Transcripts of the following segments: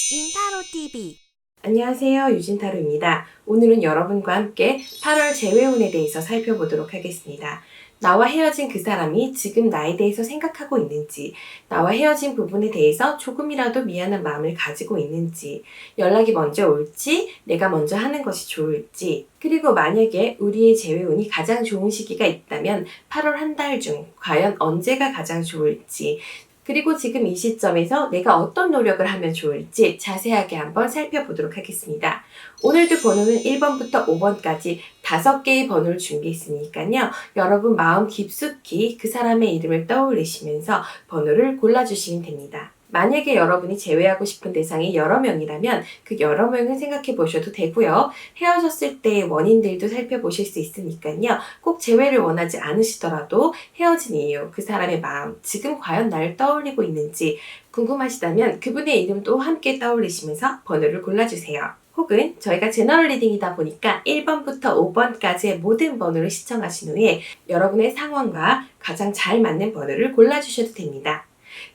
인타로TV. 안녕하세요, 유진타로입니다. 오늘은 여러분과 함께 8월 재회운에 대해서 살펴보도록 하겠습니다. 나와 헤어진 그 사람이 지금 나에 대해서 생각하고 있는지, 나와 헤어진 부분에 대해서 조금이라도 미안한 마음을 가지고 있는지, 연락이 먼저 올지, 내가 먼저 하는 것이 좋을지, 그리고 만약에 우리의 재회운이 가장 좋은 시기가 있다면 8월 한 달 중 과연 언제가 가장 좋을지, 그리고 지금 이 시점에서 내가 어떤 노력을 하면 좋을지 자세하게 한번 살펴보도록 하겠습니다. 오늘도 번호는 1번부터 5번까지 5개의 번호를 준비했으니까요. 여러분 마음 깊숙이 그 사람의 이름을 떠올리시면서 번호를 골라주시면 됩니다. 만약에 여러분이 제외하고 싶은 대상이 여러 명이라면 그 여러 명을 생각해 보셔도 되고요. 헤어졌을 때의 원인들도 살펴보실 수 있으니까요. 꼭 재회를 원하지 않으시더라도 헤어진 이유, 그 사람의 마음, 지금 과연 나를 떠올리고 있는지 궁금하시다면 그분의 이름도 함께 떠올리시면서 번호를 골라주세요. 혹은 저희가 제너럴 리딩이다 보니까 1번부터 5번까지의 모든 번호를 시청하신 후에 여러분의 상황과 가장 잘 맞는 번호를 골라주셔도 됩니다.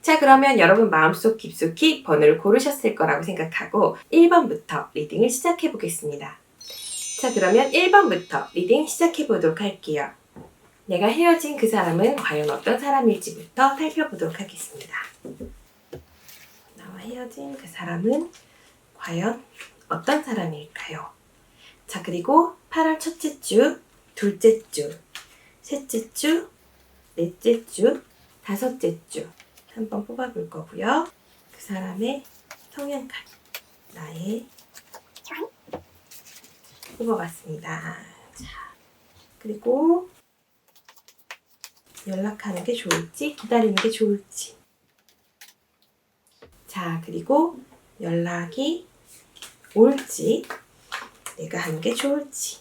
자, 그러면 여러분 마음속 깊숙이 번호를 고르셨을 거라고 생각하고 1번부터 리딩을 시작해 보겠습니다. 자, 그러면 1번부터 리딩 시작해 보도록 할게요. 내가 헤어진 그 사람은 과연 어떤 사람일지부터 살펴보도록 하겠습니다. 나와 헤어진 그 사람은 과연 어떤 사람일까요? 자, 그리고 8월 첫째 주, 둘째 주, 셋째 주, 넷째 주, 다섯째 주 한번 뽑아볼 거고요. 그 사람의 성향 카드, 나의 뽑아봤습니다. 자, 그리고 연락하는 게 좋을지, 기다리는 게 좋을지. 자, 그리고 연락이 올지, 내가 하는 게 좋을지.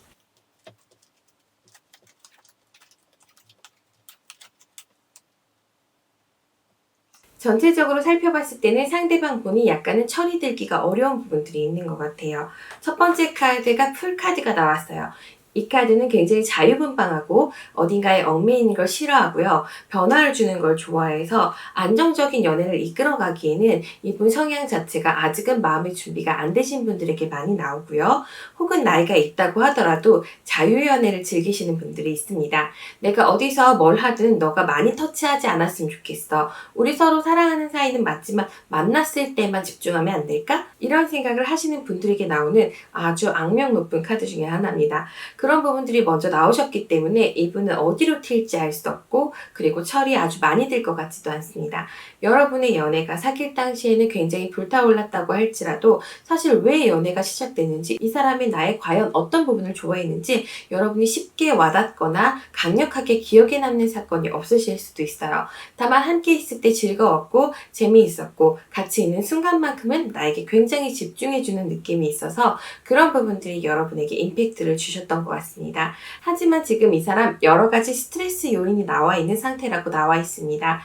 전체적으로 살펴봤을 때는 상대방 분이 약간은 철이 들기가 어려운 부분들이 있는 것 같아요. 첫 번째 카드가 풀 카드가 나왔어요. 이 카드는 굉장히 자유분방하고 어딘가에 얽매이는 걸 싫어하고요. 변화를 주는 걸 좋아해서 안정적인 연애를 이끌어가기에는 이분 성향 자체가 아직은 마음의 준비가 안 되신 분들에게 많이 나오고요. 혹은 나이가 있다고 하더라도 자유연애를 즐기시는 분들이 있습니다. 내가 어디서 뭘 하든 너가 많이 터치하지 않았으면 좋겠어. 우리 서로 사랑하는 사이는 맞지만 만났을 때만 집중하면 안 될까? 이런 생각을 하시는 분들에게 나오는 아주 악명 높은 카드 중에 하나입니다. 그런 부분들이 먼저 나오셨기 때문에 이분은 어디로 튈지 알 수 없고 그리고 철이 아주 많이 들 것 같지도 않습니다. 여러분의 연애가 사귈 당시에는 굉장히 불타올랐다고 할지라도 사실 왜 연애가 시작됐는지 이 사람이 나의 과연 어떤 부분을 좋아했는지 여러분이 쉽게 와닿거나 강력하게 기억에 남는 사건이 없으실 수도 있어요. 다만 함께 있을 때 즐거웠고 재미있었고 같이 있는 순간만큼은 나에게 굉장히 집중해주는 느낌이 있어서 그런 부분들이 여러분에게 임팩트를 주셨던 것 같습니다. 하지만 지금 이 사람 여러 가지 스트레스 요인이 나와 있는 상태라고 나와 있습니다.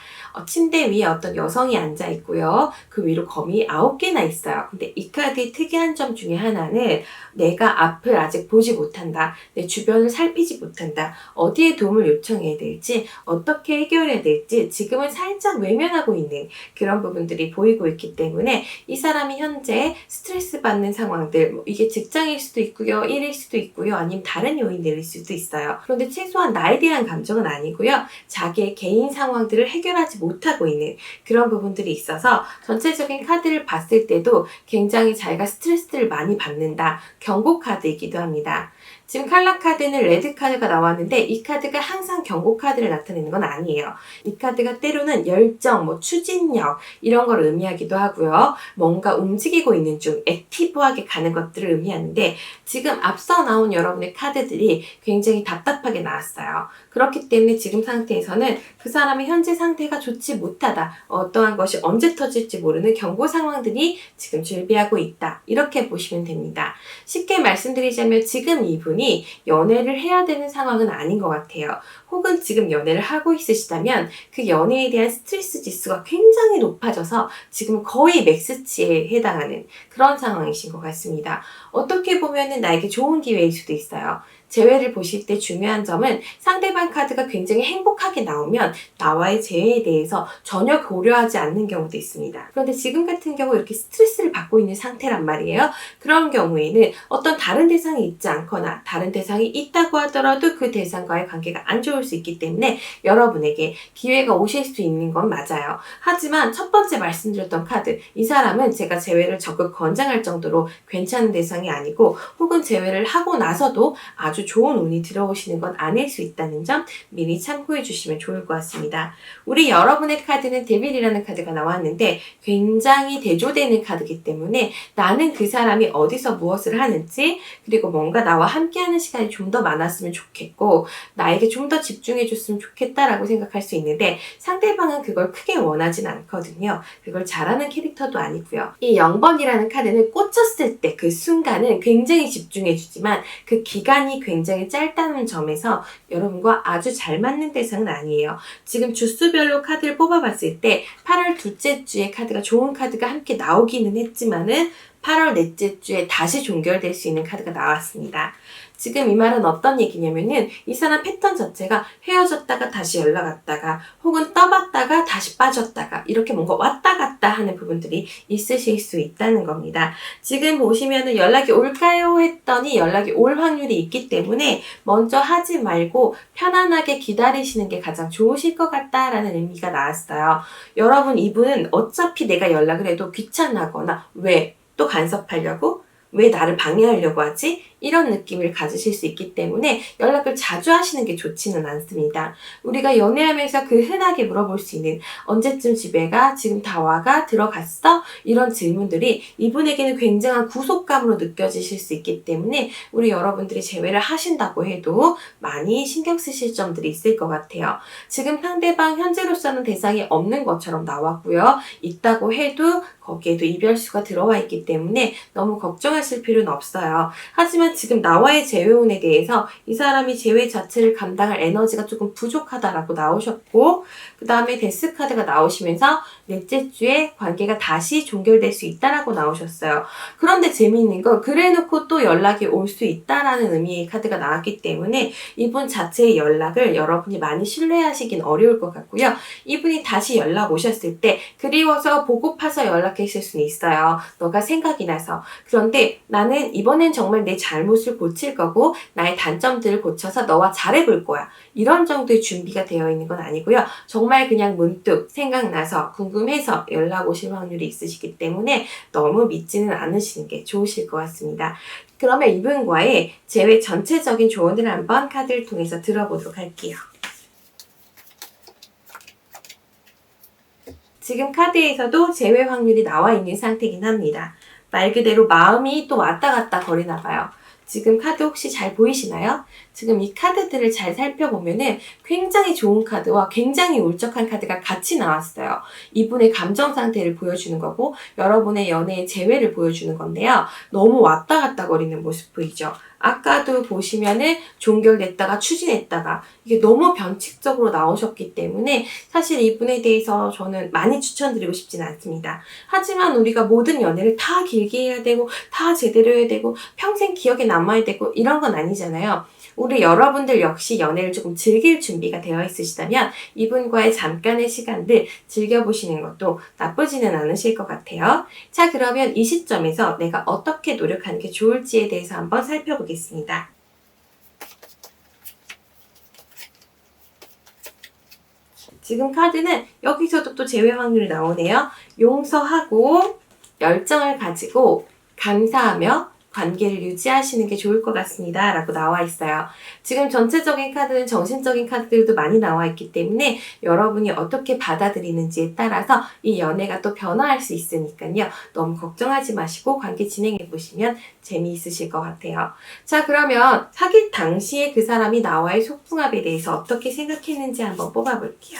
침대 위에 어떤 여성이 앉아 있고요. 그 위로 검이 9개나 있어요. 근데 이 카드의 특이한 점 중에 하나는 내가 앞을 아직 보지 못한다. 내 주변을 살피지 못한다. 어디에 도움을 요청해야 될지, 어떻게 해결해야 될지 지금은 살짝 외면하고 있는 그런 부분들이 보이고 있기 때문에 이 사람이 현재 스트레스 받는 상황들, 이게 직장일 수도 있고요. 일일 수도 있고요. 아니면 다른 요인들일 수도 있어요. 그런데 최소한 나에 대한 감정은 아니고요. 자기의 개인 상황들을 해결하지 못하고 있는 그런 부분들이 있어서 전체적인 카드를 봤을 때도 굉장히 자기가 스트레스를 많이 받는다. 경고 카드이기도 합니다. 지금 칼라 카드는 레드 카드가 나왔는데 이 카드가 항상 경고 카드를 나타내는 건 아니에요. 이 카드가 때로는 열정, 추진력 이런 걸 의미하기도 하고요. 뭔가 움직이고 있는 중 액티브하게 가는 것들을 의미하는데 지금 앞서 나온 여러분의 카드들이 굉장히 답답하게 나왔어요. 그렇기 때문에 지금 상태에서는 그 사람의 현재 상태가 좋지 못하다. 어떠한 것이 언제 터질지 모르는 경고 상황들이 지금 준비하고 있다. 이렇게 보시면 됩니다. 쉽게 말씀드리자면 지금 이분이 연애를 해야 되는 상황은 아닌 것 같아요. 혹은 지금 연애를 하고 있으시다면 그 연애에 대한 스트레스 지수가 굉장히 높아져서 지금 거의 맥스치에 해당하는 그런 상황이신 것 같습니다. 어떻게 보면은 나에게 좋은 기회일 수도 있어요. 재회를 보실 때 중요한 점은 상대방 카드가 굉장히 행복하게 나오면 나와의 재회에 대해서 전혀 고려하지 않는 경우도 있습니다. 그런데 지금 같은 경우 이렇게 스트레스를 받고 있는 상태란 말이에요. 그런 경우에는 어떤 다른 대상이 있지 않거나 다른 대상이 있다고 하더라도 그 대상과의 관계가 안 좋을 수 있기 때문에 여러분에게 기회가 오실 수 있는 건 맞아요. 하지만 첫 번째 말씀드렸던 카드, 이 사람은 제가 재회를 적극 권장할 정도로 괜찮은 대상이 아니고 혹은 재회를 하고 나서도 아주 좋은 운이 들어오시는 건 아닐 수 있다는 점 미리 참고해 주시면 좋을 것 같습니다. 우리 여러분의 카드는 데빌이라는 카드가 나왔는데 굉장히 대조되는 카드이기 때문에 나는 그 사람이 어디서 무엇을 하는지 그리고 뭔가 나와 함께하는 시간이 좀 더 많았으면 좋겠고 나에게 좀 더 집중해 줬으면 좋겠다라고 생각할 수 있는데 상대방은 그걸 크게 원하진 않거든요. 그걸 잘하는 캐릭터도 아니고요. 이 0번이라는 카드는 꽂혔을 때 그 순간은 굉장히 집중해 주지만 그 기간이 굉장히 짧다는 점에서 여러분과 아주 잘 맞는 대상은 아니에요. 지금 주수별로 카드를 뽑아봤을 때 8월 둘째 주에 카드가 좋은 카드가 함께 나오기는 했지만은 8월 넷째 주에 다시 종결될 수 있는 카드가 나왔습니다. 지금 이 말은 어떤 얘기냐면은 이 사람 패턴 자체가 헤어졌다가 다시 연락 왔다가 혹은 떠봤다가 다시 빠졌다가 이렇게 뭔가 왔다 갔다 하는 부분들이 있으실 수 있다는 겁니다. 지금 보시면은 연락이 올까요? 했더니 연락이 올 확률이 있기 때문에 먼저 하지 말고 편안하게 기다리시는 게 가장 좋으실 것 같다라는 의미가 나왔어요. 여러분 이분은 어차피 내가 연락을 해도 귀찮아하거나 왜? 또 간섭하려고? 왜 나를 방해하려고 하지? 이런 느낌을 가지실 수 있기 때문에 연락을 자주 하시는 게 좋지는 않습니다. 우리가 연애하면서 그 흔하게 물어볼 수 있는 언제쯤 집에 가? 지금 다 와가? 들어갔어? 이런 질문들이 이분에게는 굉장한 구속감으로 느껴지실 수 있기 때문에 우리 여러분들이 재회를 하신다고 해도 많이 신경 쓰실 점들이 있을 것 같아요. 지금 상대방 현재로서는 대상이 없는 것처럼 나왔고요. 있다고 해도 거기에도 이별수가 들어와 있기 때문에 너무 걱정하실 필요는 없어요. 하지만 지금 나와의 재회운에 대해서 이 사람이 재회 자체를 감당할 에너지가 조금 부족하다라고 나오셨고 그 다음에 데스카드가 나오시면서 넷째 주에 관계가 다시 종결될 수 있다라고 나오셨어요. 그런데 재미있는 건 그래놓고 또 연락이 올 수 있다라는 의미의 카드가 나왔기 때문에 이분 자체의 연락을 여러분이 많이 신뢰하시긴 어려울 것 같고요. 이분이 다시 연락 오셨을 때 그리워서 보고파서 연락했을 수는 있어요. 너가 생각이 나서. 그런데 나는 이번엔 정말 내 잘못을 고칠 거고 나의 단점들을 고쳐서 너와 잘해볼 거야. 이런 정도의 준비가 되어 있는 건 아니고요. 정말 그냥 문득 생각나서 궁금해서 연락 오실 확률이 있으시기 때문에 너무 믿지는 않으시는 게 좋으실 것 같습니다. 그러면 이분과의 재회 전체적인 조언을 한번 카드를 통해서 들어보도록 할게요. 지금 카드에서도 재회 확률이 나와 있는 상태이긴 합니다. 말 그대로 마음이 또 왔다 갔다 거리나 봐요. 지금 카드 혹시 잘 보이시나요? 지금 이 카드들을 잘 살펴보면은 굉장히 좋은 카드와 굉장히 울적한 카드가 같이 나왔어요. 이분의 감정 상태를 보여주는 거고 여러분의 연애의 재회를 보여주는 건데요. 너무 왔다 갔다 거리는 모습 보이죠? 아까도 보시면은 종결됐다가 추진했다가 이게 너무 변칙적으로 나오셨기 때문에 사실 이분에 대해서 저는 많이 추천드리고 싶지는 않습니다. 하지만 우리가 모든 연애를 다 길게 해야 되고 다 제대로 해야 되고 평생 기억에 남아야 되고 이런 건 아니잖아요. 우리 여러분들 역시 연애를 조금 즐길 준비가 되어 있으시다면 이분과의 잠깐의 시간들 즐겨보시는 것도 나쁘지는 않으실 것 같아요. 자, 그러면 이 시점에서 내가 어떻게 노력하는 게 좋을지에 대해서 한번 살펴보겠습니다. 지금 카드는 여기서도 또 재회 확률이 나오네요. 용서하고 열정을 가지고 감사하며 관계를 유지하시는 게 좋을 것 같습니다. 라고 나와 있어요. 지금 전체적인 카드는 정신적인 카드들도 많이 나와 있기 때문에 여러분이 어떻게 받아들이는지에 따라서 이 연애가 또 변화할 수 있으니까요. 너무 걱정하지 마시고 관계 진행해 보시면 재미있으실 것 같아요. 자, 그러면 사귈 당시에 그 사람이 나와의 속궁합에 대해서 어떻게 생각했는지 한번 뽑아볼게요.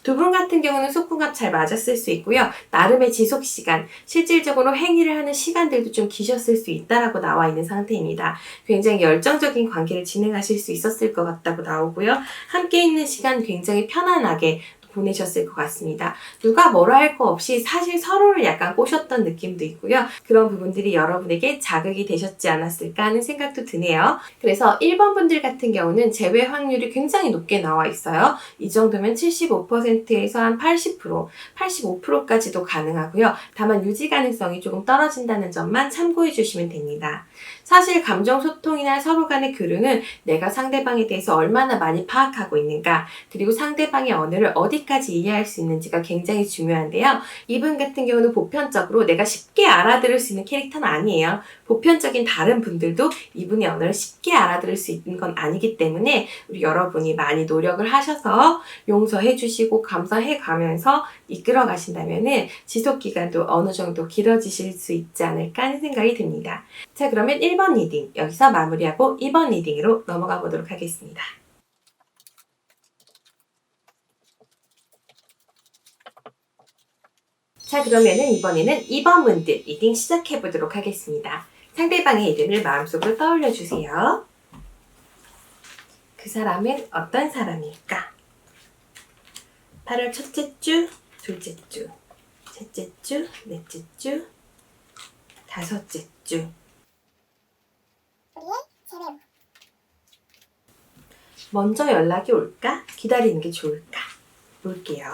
두 분 같은 경우는 속궁합 잘 맞았을 수 있고요. 나름의 지속시간, 실질적으로 행위를 하는 시간들도 좀 기셨을 수 있다라고 나와 있는 상태입니다. 굉장히 열정적인 관계를 진행하실 수 있었을 것 같다고 나오고요. 함께 있는 시간 굉장히 편안하게 보내셨을 것 같습니다. 누가 뭐라 할 거 없이 사실 서로를 약간 꼬셨던 느낌도 있고요. 그런 부분들이 여러분에게 자극이 되셨지 않았을까 하는 생각도 드네요. 그래서 1번 분들 같은 경우는 재회 확률이 굉장히 높게 나와 있어요. 이 정도면 75%에서 한 80%, 85%까지도 가능하고요. 다만 유지 가능성이 조금 떨어진다는 점만 참고해 주시면 됩니다. 사실 감정 소통이나 서로 간의 교류는 내가 상대방에 대해서 얼마나 많이 파악하고 있는가, 그리고 상대방의 언어를 어디까지 이해할 수 있는지가 굉장히 중요한데요. 이분 같은 경우는 보편적으로 내가 쉽게 알아들을 수 있는 캐릭터는 아니에요. 보편적인 다른 분들도 이분의 언어를 쉽게 알아들을 수 있는 건 아니기 때문에 우리 여러분이 많이 노력을 하셔서 용서해 주시고 감사해 가면서 이끌어 가신다면은 지속 기간도 어느 정도 길어지실 수 있지 않을까 하는 생각이 듭니다. 자, 그러면 1번 리딩 여기서 마무리하고 2번 리딩으로 넘어가 보도록 하겠습니다. 자, 그러면은 이번에는 2번 분들 리딩 시작해 보도록 하겠습니다. 상대방의 이름을 마음속으로 떠올려 주세요. 그 사람은 어떤 사람일까? 8월 첫째 주, 둘째 주, 셋째 주, 넷째 주, 다섯째 주. 먼저 연락이 올까? 기다리는 게 좋을까? 볼게요.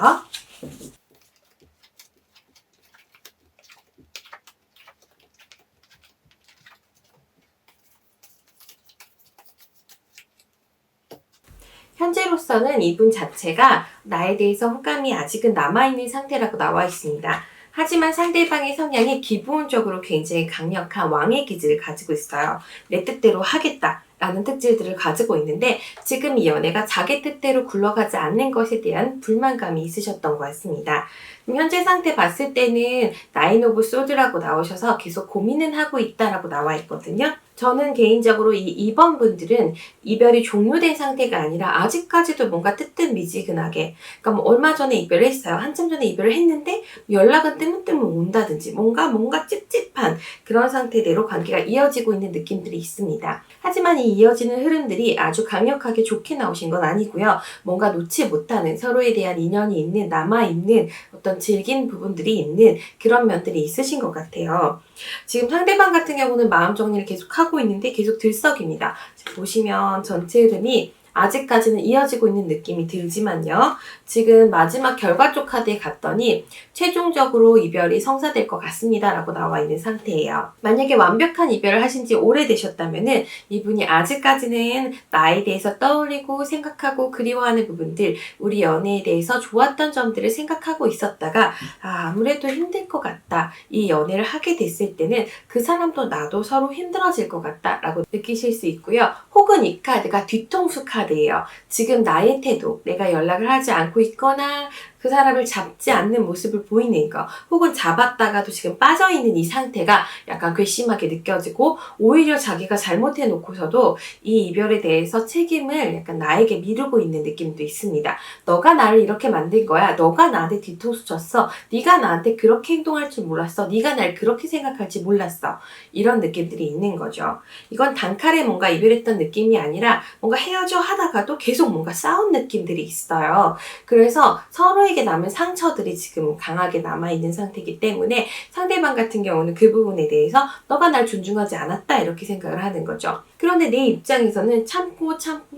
현재로서는 이분 자체가 나에 대해서 호감이 아직은 남아있는 상태라고 나와 있습니다. 하지만 상대방의 성향이 기본적으로 굉장히 강력한 왕의 기질을 가지고 있어요. 내 뜻대로 하겠다라는 특질들을 가지고 있는데 지금 이 연애가 자기 뜻대로 굴러가지 않는 것에 대한 불만감이 있으셨던 것 같습니다. 현재 상태 봤을 때는 나인 오브 소드라고 나오셔서 계속 고민은 하고 있다라고 나와 있거든요. 저는 개인적으로 이 2번 분들은 이별이 종료된 상태가 아니라 아직까지도 뭔가 뜨뜻미지근하게, 그러니까 뭐 얼마 전에 이별을 했어요. 한참 전에 이별을 했는데 연락은 뜨문뜨문 온다든지 뭔가 찝찝한 그런 상태대로 관계가 이어지고 있는 느낌들이 있습니다. 하지만 이 이어지는 흐름들이 아주 강력하게 좋게 나오신 건 아니고요. 뭔가 놓지 못하는 서로에 대한 인연이 있는, 남아있는 어떤 질긴 부분들이 있는 그런 면들이 있으신 것 같아요. 지금 상대방 같은 경우는 마음 정리를 계속 하고 있는데 계속 들썩입니다. 보시면 전체 흐름이 아직까지는 이어지고 있는 느낌이 들지만요. 지금 마지막 결과적 카드에 갔더니 최종적으로 이별이 성사될 것 같습니다 라고 나와 있는 상태예요. 만약에 완벽한 이별을 하신 지 오래되셨다면은 이분이 아직까지는 나에 대해서 떠올리고 생각하고 그리워하는 부분들, 우리 연애에 대해서 좋았던 점들을 생각하고 있었다가 아무래도 힘들 것 같다. 이 연애를 하게 됐을 때는 그 사람도 나도 서로 힘들어질 것 같다 라고 느끼실 수 있고요. 혹은 이 카드가 뒤통수 카드예요. 지금 나의 태도, 내가 연락을 하지 않고 있거나 그 사람을 잡지 않는 모습을 보이는 거, 혹은 잡았다가도 지금 빠져있는 이 상태가 약간 괘씸하게 느껴지고 오히려 자기가 잘못해놓고서도 이 이별에 대해서 책임을 약간 나에게 미루고 있는 느낌도 있습니다. 너가 나를 이렇게 만든 거야. 너가 나한테 뒤통수 쳤어. 네가 나한테 그렇게 행동할 줄 몰랐어. 네가 날 그렇게 생각할지 몰랐어. 이런 느낌들이 있는 거죠. 이건 단칼에 뭔가 이별했던 느낌이 아니라 뭔가 헤어져 하다가도 계속 뭔가 싸운 느낌들이 있어요. 그래서 서로에게 남은 상처들이 지금 강하게 남아있는 상태이기 때문에 상대방 같은 경우는 그 부분에 대해서 너가 날 존중하지 않았다 이렇게 생각을 하는 거죠. 그런데 내 입장에서는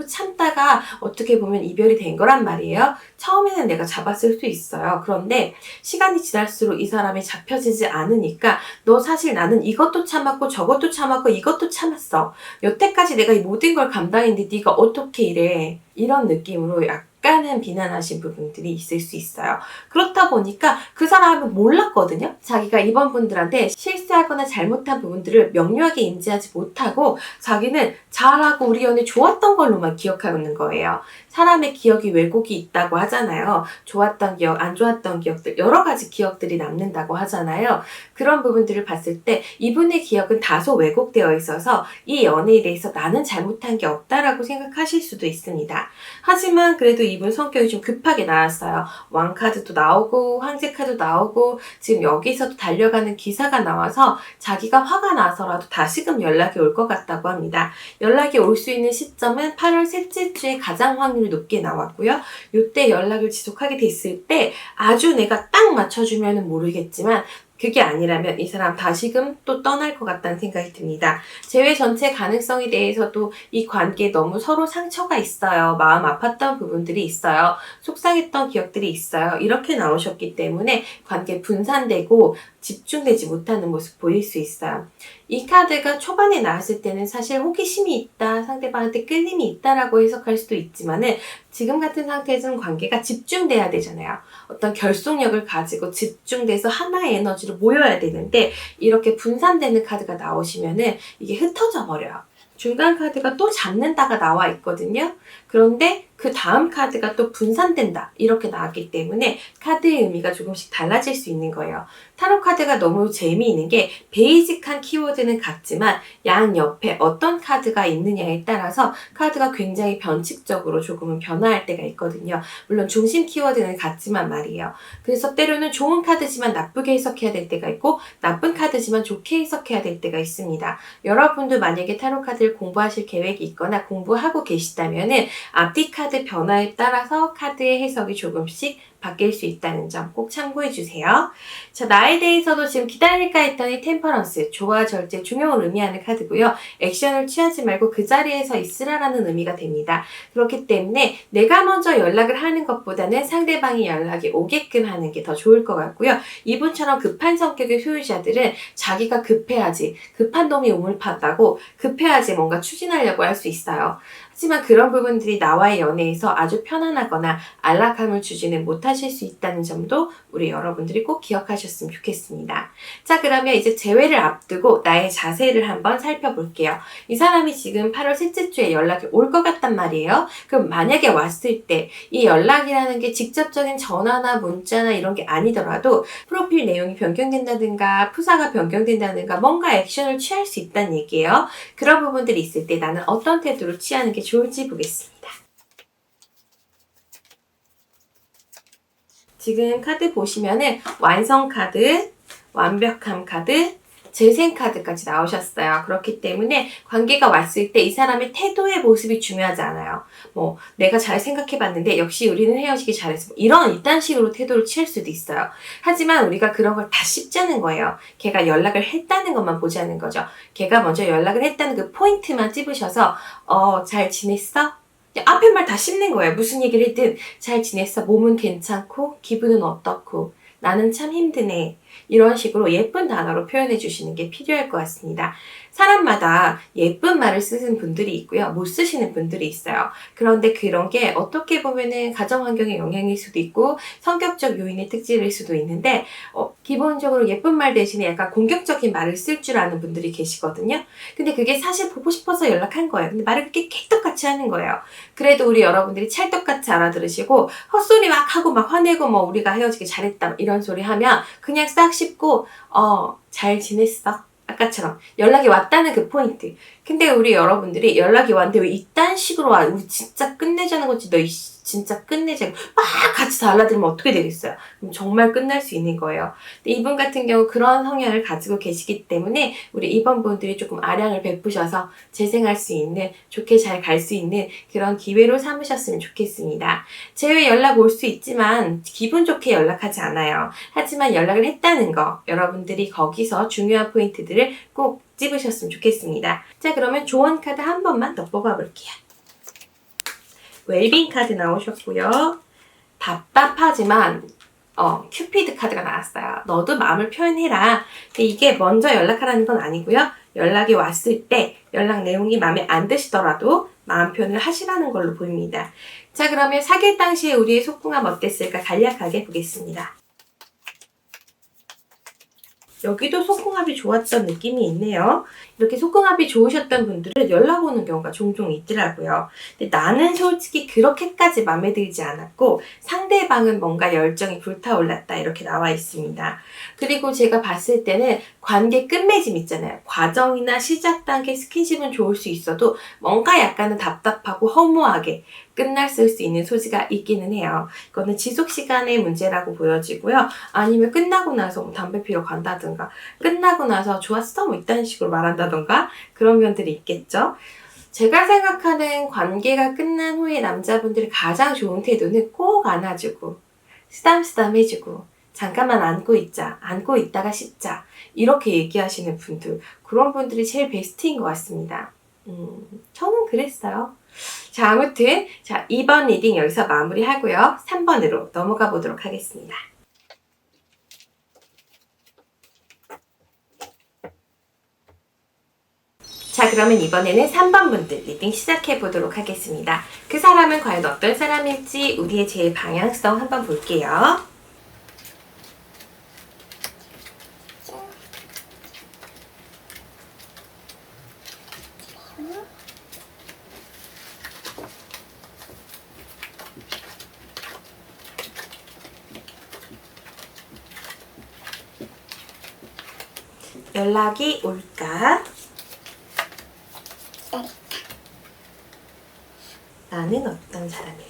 참다가 어떻게 보면 이별이 된 거란 말이에요. 처음에는 내가 잡았을 수 있어요. 그런데 시간이 지날수록 이 사람이 잡혀지지 않으니까 너 사실 나는 이것도 참았고 저것도 참았고 이것도 참았어. 여태까지 내가 이 모든 걸 감당했는데 네가 어떻게 이래. 이런 느낌으로 약간은 비난하신 부분들이 있을 수 있어요. 그렇다 보니까 그 사람은 몰랐거든요. 자기가 이번 분들한테 실수하거나 잘못한 부분들을 명료하게 인지하지 못하고 자기는 잘하고 우리 연애 좋았던 걸로만 기억하고 있는 거예요. 사람의 기억이 왜곡이 있다고 하잖아요. 좋았던 기억, 안 좋았던 기억들, 여러 가지 기억들이 남는다고 하잖아요. 그런 부분들을 봤을 때 이분의 기억은 다소 왜곡되어 있어서 이 연애에 대해서 나는 잘못한 게 없다라고 생각하실 수도 있습니다. 하지만 그래도 이분 성격이 좀 급하게 나왔어요. 왕카드도 나오고 황제 카드도 나오고 지금 여기서도 달려가는 기사가 나와서 자기가 화가 나서라도 다시금 연락이 올 것 같다고 합니다. 연락이 올 수 있는 시점은 8월 셋째 주에 가장 확률이 확률이 높게 나왔고요. 이때 연락을 지속하게 됐을 때 아주 내가 딱 맞춰주면 모르겠지만 그게 아니라면 이 사람 다시금 또 떠날 것 같다는 생각이 듭니다. 재회 전체 가능성에 대해서도 이 관계에 너무 서로 상처가 있어요. 마음 아팠던 부분들이 있어요. 속상했던 기억들이 있어요. 이렇게 나오셨기 때문에 관계 분산되고 집중되지 못하는 모습 보일 수 있어요. 이 카드가 초반에 나왔을 때는 사실 호기심이 있다, 상대방한테 끌림이 있다라고 해석할 수도 있지만은 지금 같은 상태에서는 관계가 집중돼야 되잖아요. 어떤 결속력을 가지고 집중돼서 하나의 에너지로 모여야 되는데 이렇게 분산되는 카드가 나오시면은 이게 흩어져 버려요. 중간 카드가 또 잡는다가 나와 있거든요. 그런데 그 다음 카드가 또 분산된다 이렇게 나왔기 때문에 카드의 의미가 조금씩 달라질 수 있는 거예요. 타로 카드가 너무 재미있는 게 베이직한 키워드는 같지만 양 옆에 어떤 카드가 있느냐에 따라서 카드가 굉장히 변칙적으로 조금은 변화할 때가 있거든요. 물론 중심 키워드는 같지만 말이에요. 그래서 때로는 좋은 카드지만 나쁘게 해석해야 될 때가 있고 나쁜 카드지만 좋게 해석해야 될 때가 있습니다. 여러분도 만약에 타로 카드를 공부하실 계획이 있거나 공부하고 계시다면은 앞뒤 카드 변화에 따라서 카드의 해석이 조금씩 바뀔 수 있다는 점 꼭 참고해 주세요. 자, 나에 대해서도 지금 기다릴까 했더니 템퍼런스, 조화, 절제, 중용을 의미하는 카드고요. 액션을 취하지 말고 그 자리에서 있으라라는 의미가 됩니다. 그렇기 때문에 내가 먼저 연락을 하는 것보다는 상대방이 연락이 오게끔 하는 게 더 좋을 것 같고요. 이분처럼 급한 성격의 소유자들은 자기가 급해야지, 급한 놈이 우물 팠다고 급해야지 뭔가 추진하려고 할 수 있어요. 하지만 그런 부분들이 나와의 연애에서 아주 편안하거나 안락함을 주지는 못하실 수 있다는 점도 우리 여러분들이 꼭 기억하셨으면 좋겠습니다. 자, 그러면 이제 재회를 앞두고 나의 자세를 한번 살펴볼게요. 이 사람이 지금 8월 셋째 주에 연락이 올 것 같단 말이에요. 그럼 만약에 왔을 때 이 연락이라는 게 직접적인 전화나 문자나 이런 게 아니더라도 프로필 내용이 변경된다든가 푸사가 변경된다든가 뭔가 액션을 취할 수 있다는 얘기예요. 그런 부분들이 있을 때 나는 어떤 태도를 취하는 게 좋을지 보겠습니다. 지금 카드 보시면은 완성 카드, 완벽함 카드, 재생 카드까지 나오셨어요. 그렇기 때문에 관계가 왔을 때 이 사람의 태도의 모습이 중요하지 않아요. 뭐 내가 잘 생각해봤는데 역시 우리는 헤어지기 잘했어. 이딴 식으로 태도를 취할 수도 있어요. 하지만 우리가 그런 걸 다 씹자는 거예요. 걔가 연락을 했다는 것만 보자는 거죠. 걔가 먼저 연락을 했다는 그 포인트만 찝으셔서 잘 지냈어? 앞에 말 다 씹는 거예요. 무슨 얘기를 했든 잘 지냈어? 몸은 괜찮고 기분은 어떻고 나는 참 힘드네. 이런 식으로 예쁜 단어로 표현해 주시는 게 필요할 것 같습니다. 사람마다 예쁜 말을 쓰는 분들이 있고요. 못 쓰시는 분들이 있어요. 그런데 그런 게 어떻게 보면은 가정 환경의 영향일 수도 있고 성격적 요인의 특질일 수도 있는데 기본적으로 예쁜 말 대신에 약간 공격적인 말을 쓸 줄 아는 분들이 계시거든요. 근데 그게 사실 보고 싶어서 연락한 거예요. 근데 말을 그렇게 찰떡같이 하는 거예요. 그래도 우리 여러분들이 찰떡같이 알아들으시고 헛소리 막 하고 막 화내고 뭐 우리가 헤어지기 잘했다 이런 소리 하면 그냥 싹 씹고 잘 지냈어? 아까처럼 연락이 왔다는 그 포인트. 근데 우리 여러분들이 연락이 왔는데 왜 이딴 식으로 와? 우리 진짜 끝내자는 거지. 너 진짜 끝내자. 막 같이 달라들면 어떻게 되겠어요? 그럼 정말 끝날 수 있는 거예요. 근데 이분 같은 경우 그런 성향을 가지고 계시기 때문에 우리 이번 분들이 조금 아량을 베푸셔서 재생할 수 있는, 좋게 잘 갈 수 있는 그런 기회로 삼으셨으면 좋겠습니다. 재회 연락 올 수 있지만 기분 좋게 연락하지 않아요. 하지만 연락을 했다는 거, 여러분들이 거기서 중요한 포인트들을 꼭 찝으셨으면 좋겠습니다. 자, 그러면 조언 카드 한 번만 더 뽑아볼게요. 웰빙 카드 나오셨고요. 답답하지만 큐피드 카드가 나왔어요. 너도 마음을 표현해라. 근데 이게 먼저 연락하라는 건 아니고요. 연락이 왔을 때 연락 내용이 마음에 안 드시더라도 마음 표현을 하시라는 걸로 보입니다. 자, 그러면 사귈 당시에 우리의 속궁합 어땠을까 간략하게 보겠습니다. 여기도 속궁합이 좋았던 느낌이 있네요. 이렇게 속궁합이 좋으셨던 분들은 연락 오는 경우가 종종 있더라고요. 근데 나는 솔직히 그렇게까지 마음에 들지 않았고 상대방은 뭔가 열정이 불타올랐다 이렇게 나와 있습니다. 그리고 제가 봤을 때는 관계 끝맺음 있잖아요. 과정이나 시작 단계 스킨십은 좋을 수 있어도 뭔가 약간은 답답하고 허무하게 끝났을 수 있는 소지가 있기는 해요. 이거는 지속 시간의 문제라고 보여지고요. 아니면 끝나고 나서 뭐 담배 피러 간다든가 끝나고 나서 좋았어? 뭐 이딴 식으로 말한다든가 그런 면들이 있겠죠. 제가 생각하는 관계가 끝난 후에 남자분들이 가장 좋은 태도는 꼭 안아주고 쓰담쓰담 해주고 잠깐만 안고 있자, 안고 있다가 씻자 이렇게 얘기하시는 분들, 그런 분들이 제일 베스트인 것 같습니다. 저는 그랬어요. 자, 아무튼 2번 리딩 여기서 마무리하고요. 3번으로 넘어가 보도록 하겠습니다. 자, 그러면 이번에는 3번 분들 리딩 시작해 보도록 하겠습니다. 그 사람은 과연 어떤 사람일지 우리의 제 방향성 한번 볼게요. 연락이 올까? 나는 어떤 사람일까?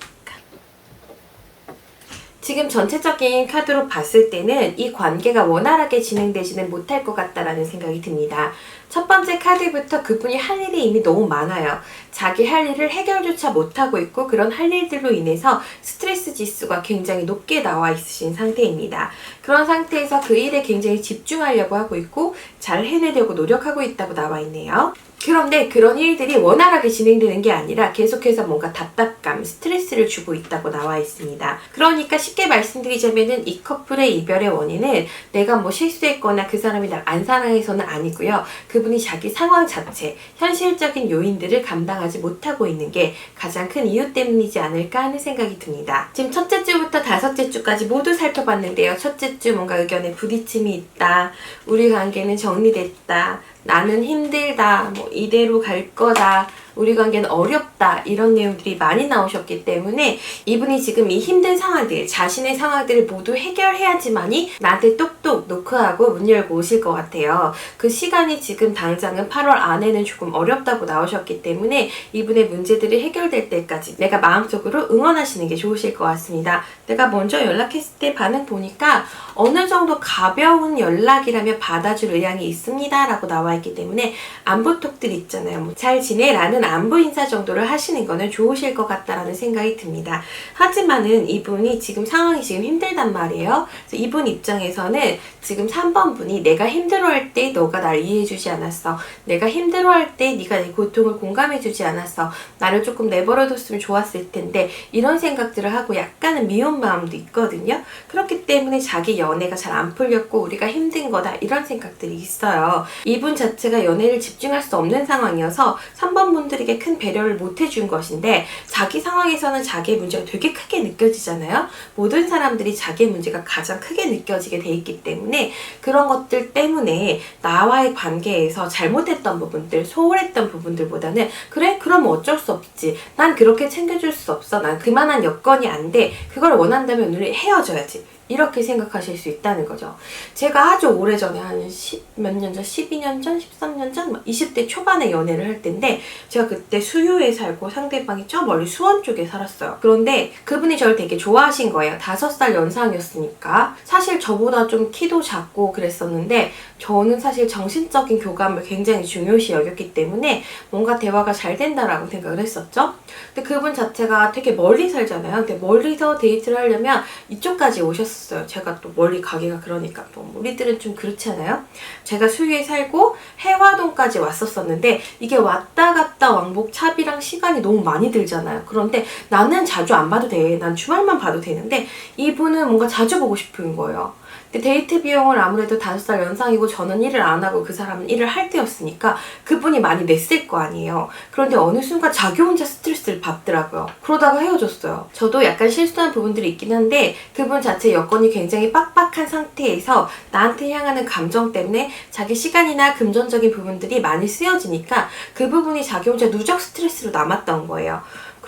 지금 전체적인 카드로 봤을 때는 이 관계가 원활하게 진행되지는 못할 것 같다라는 생각이 듭니다. 첫 번째 카드부터 그분이 할 일이 이미 너무 많아요. 자기 할 일을 해결조차 못하고 있고 그런 할 일들로 인해서 스트레스 지수가 굉장히 높게 나와 있으신 상태입니다. 그런 상태에서 그 일에 굉장히 집중하려고 하고 있고 잘 해내려고 노력하고 있다고 나와 있네요. 그런데 그런 일들이 원활하게 진행되는 게 아니라 계속해서 뭔가 답답감, 스트레스를 주고 있다고 나와 있습니다. 그러니까 쉽게 말씀드리자면은 이 커플의 이별의 원인은 내가 뭐 실수했거나 그 사람이 날 안 사랑해서는 아니고요. 그분이 자기 상황 자체, 현실적인 요인들을 감당하지 못하고 있는 게 가장 큰 이유 때문이지 않을까 하는 생각이 듭니다. 지금 첫째 주부터 다섯째 주까지 모두 살펴봤는데요. 첫째 주 뭔가 의견에 부딪힘이 있다. 우리 관계는 정리됐다. 나는 힘들다, 뭐 이대로 갈 거다, 우리 관계는 어렵다 이런 내용들이 많이 나오셨기 때문에 이분이 지금 이 힘든 상황들, 자신의 상황들을 모두 해결해야지만이 나한테 똑똑 노크하고 문 열고 오실 것 같아요. 그 시간이 지금 당장은 8월 안에는 조금 어렵다고 나오셨기 때문에 이분의 문제들이 해결될 때까지 내가 마음속으로 응원하시는 게 좋으실 것 같습니다. 내가 먼저 연락했을 때 반응 보니까 어느 정도 가벼운 연락이라면 받아줄 의향이 있습니다 라고 나와 있기 때문에 안부톡들 있잖아요. 뭐 잘 지내? 라는 안부 인사 정도를 하시는 거는 좋으실 것 같다라는 생각이 듭니다. 하지만은 이분이 지금 상황이 지금 힘들단 말이에요. 그래서 이분 입장에서는 지금 3번 분이 내가 힘들어할 때 너가 날 이해해주지 않았어. 내가 힘들어할 때 네가 내 고통을 공감해주지 않았어. 나를 조금 내버려뒀으면 좋았을 텐데 이런 생각들을 하고 약간은 미운 마음도 있거든요. 그렇기 때문에 자기 연애가 잘 안 풀렸고 우리가 힘든 거다 이런 생각들이 있어요. 이분 자체가 연애를 집중할 수 없는 상황이어서 3번 분들에게 큰 배려를 못 해준 것인데 자기 상황에서는 자기의 문제가 되게 크게 느껴지잖아요. 모든 사람들이 자기의 문제가 가장 크게 느껴지게 돼 있기 때문에 그런 것들 때문에 나와의 관계에서 잘못했던 부분들, 소홀했던 부분들보다는 그래? 그럼 어쩔 수 없지. 난 그렇게 챙겨줄 수 없어. 난 그만한 여건이 안 돼. 그걸 원한다면 우리 헤어져야지. 이렇게 생각하실 수 있다는 거죠. 제가 아주 오래전에 한 몇 년 전, 12년 전, 13년 전, 20대 초반에 연애를 할 때인데 제가 그때 수유에 살고 상대방이 저 멀리 수원 쪽에 살았어요. 그런데 그분이 저를 되게 좋아하신 거예요. 5살 연상이었으니까. 사실 저보다 좀 키도 작고 그랬었는데 저는 사실 정신적인 교감을 굉장히 중요시 여겼기 때문에 뭔가 대화가 잘 된다라고 생각을 했었죠. 근데 그분 자체가 되게 멀리 살잖아요. 근데 멀리서 데이트를 하려면 이쪽까지 오셨어요. 제가 또 멀리 가기가 그러니까 또 우리들은 좀 그렇잖아요. 제가 수유에 살고 해화동까지 왔었었는데 이게 왔다 갔다 왕복 차비랑 시간이 너무 많이 들잖아요. 그런데 나는 자주 안 봐도 돼. 난 주말만 봐도 되는데 이분은 뭔가 자주 보고 싶은 거예요. 근데 데이트 비용을 아무래도 5살 연상이고 저는 일을 안 하고 그 사람은 일을 할 때였으니까 그분이 많이 냈을 거 아니에요. 그런데 어느 순간 자기 혼자 스트레스를 받더라고요. 그러다가 헤어졌어요. 저도 약간 실수한 부분들이 있긴 한데 그분 자체 여건이 굉장히 빡빡한 상태에서 나한테 향하는 감정 때문에 자기 시간이나 금전적인 부분들이 많이 쓰여지니까 그 부분이 자기 혼자 누적 스트레스로 남았던 거예요.